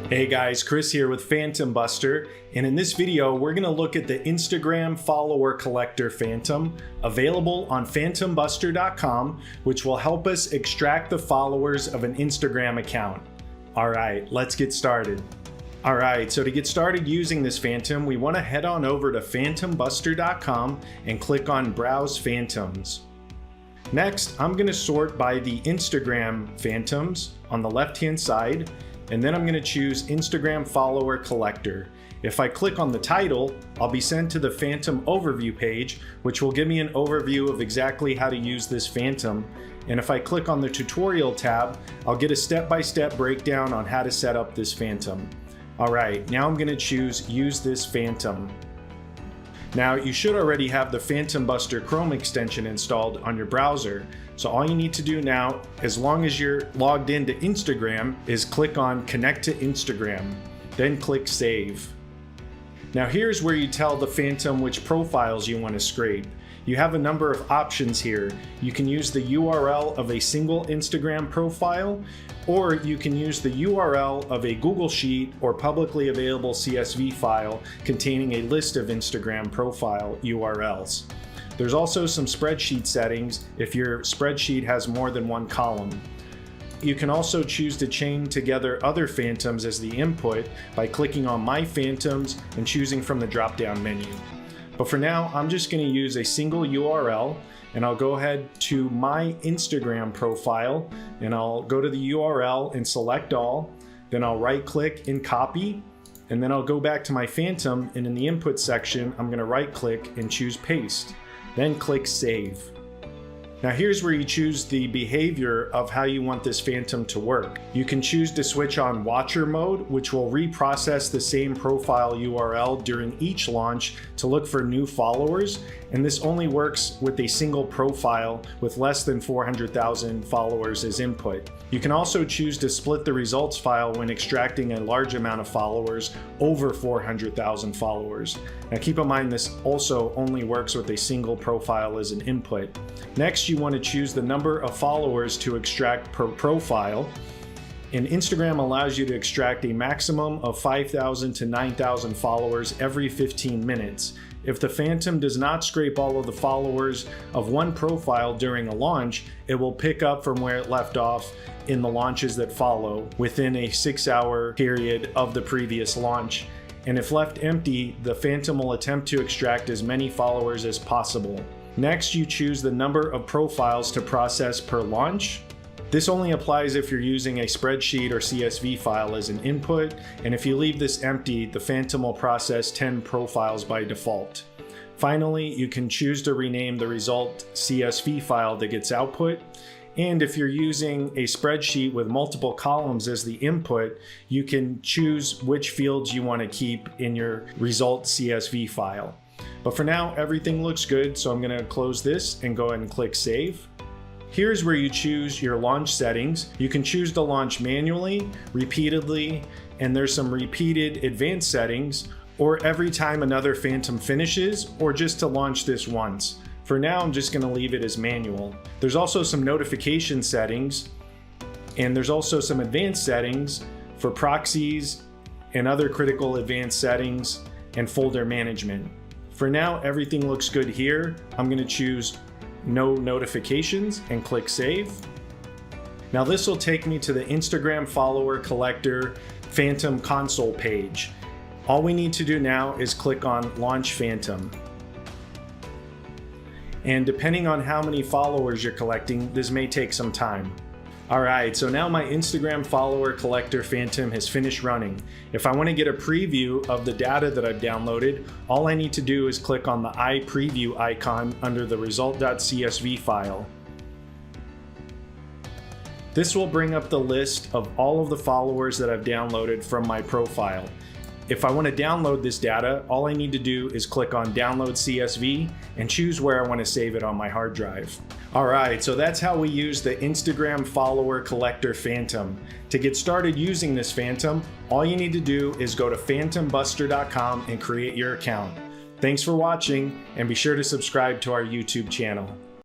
Hey guys, Chris here with Phantombuster, and in this video we're going to look at the Instagram follower collector Phantom available on Phantombuster.com, which will help us extract the followers of an Instagram account. Alright, let's get started. Alright, so to get started using this Phantom, we want to head on over to Phantombuster.com and click on Browse Phantoms. Next, I'm going to sort by the Instagram Phantoms on the left hand side, and then I'm going to choose Instagram Follower Collector. If I click on the title, I'll be sent to the Phantom overview page, which will give me an overview of exactly how to use this Phantom. And if I click on the tutorial tab, I'll get a step-by-step breakdown on how to set up this Phantom. Alright, now I'm going to choose Use this Phantom. Now you should already have the Phantombuster Chrome extension installed on your browser, so all you need to do now, as long as you're logged into Instagram, is click on Connect to Instagram, then click Save. Now here's where you tell the Phantom which profiles you want to scrape. You have a number of options here. You can use the URL of a single Instagram profile, or you can use the URL of a Google Sheet or publicly available CSV file containing a list of Instagram profile URLs. There's also some spreadsheet settings if your spreadsheet has more than one column. You can also choose to chain together other Phantoms as the input by clicking on My Phantoms and choosing from the drop-down menu. But for now, I'm just going to use a single URL, and I'll go ahead to my Instagram profile, and I'll go to the URL and select all, then I'll right-click and copy, and then I'll go back to my Phantom, and in the input section, I'm going to right-click and choose Paste, then click Save. Now here's where you choose the behavior of how you want this Phantom to work. You can choose to switch on Watcher mode, which will reprocess the same profile URL during each launch to look for new followers, and this only works with a single profile with less than 400,000 followers as input. You can also choose to split the results file when extracting a large amount of followers over 400,000 followers. Now keep in mind this also only works with a single profile as an input. Next, you want to choose the number of followers to extract per profile. And Instagram allows you to extract a maximum of 5,000 to 9,000 followers every 15 minutes. If the Phantom does not scrape all of the followers of one profile during a launch, it will pick up from where it left off in the launches that follow within a 6-hour period of the previous launch. And if left empty, the Phantom will attempt to extract as many followers as possible. Next, you choose the number of profiles to process per launch. This only applies if you're using a spreadsheet or CSV file as an input, and if you leave this empty, the Phantom will process 10 profiles by default. Finally, you can choose to rename the result CSV file that gets output, and if you're using a spreadsheet with multiple columns as the input, you can choose which fields you want to keep in your result CSV file. But for now, everything looks good, so I'm going to close this and go ahead and click Save. Here's where you choose your launch settings. You can choose to launch manually, repeatedly, and there's some repeated advanced settings, or every time another Phantom finishes, or just to launch this once. For now, I'm just going to leave it as manual. There's also some notification settings, and there's also some advanced settings for proxies and other critical advanced settings and folder management. For now, everything looks good here. I'm going to choose No Notifications and click Save. Now this will take me to the Instagram Follower Collector Phantom console page. All we need to do now is click on Launch Phantom. And depending on how many followers you're collecting, this may take some time. Alright, so now my Instagram Follower Collector Phantom has finished running. If I want to get a preview of the data that I've downloaded, all I need to do is click on the Eye Preview icon under the result.csv file. This will bring up the list of all of the followers that I've downloaded from my profile. If I want to download this data, all I need to do is click on Download CSV and choose where I want to save it on my hard drive. Alright, so that's how we use the Instagram Follower Collector Phantom. To get started using this Phantom, all you need to do is go to Phantombuster.com and create your account. Thanks for watching, and be sure to subscribe to our YouTube channel.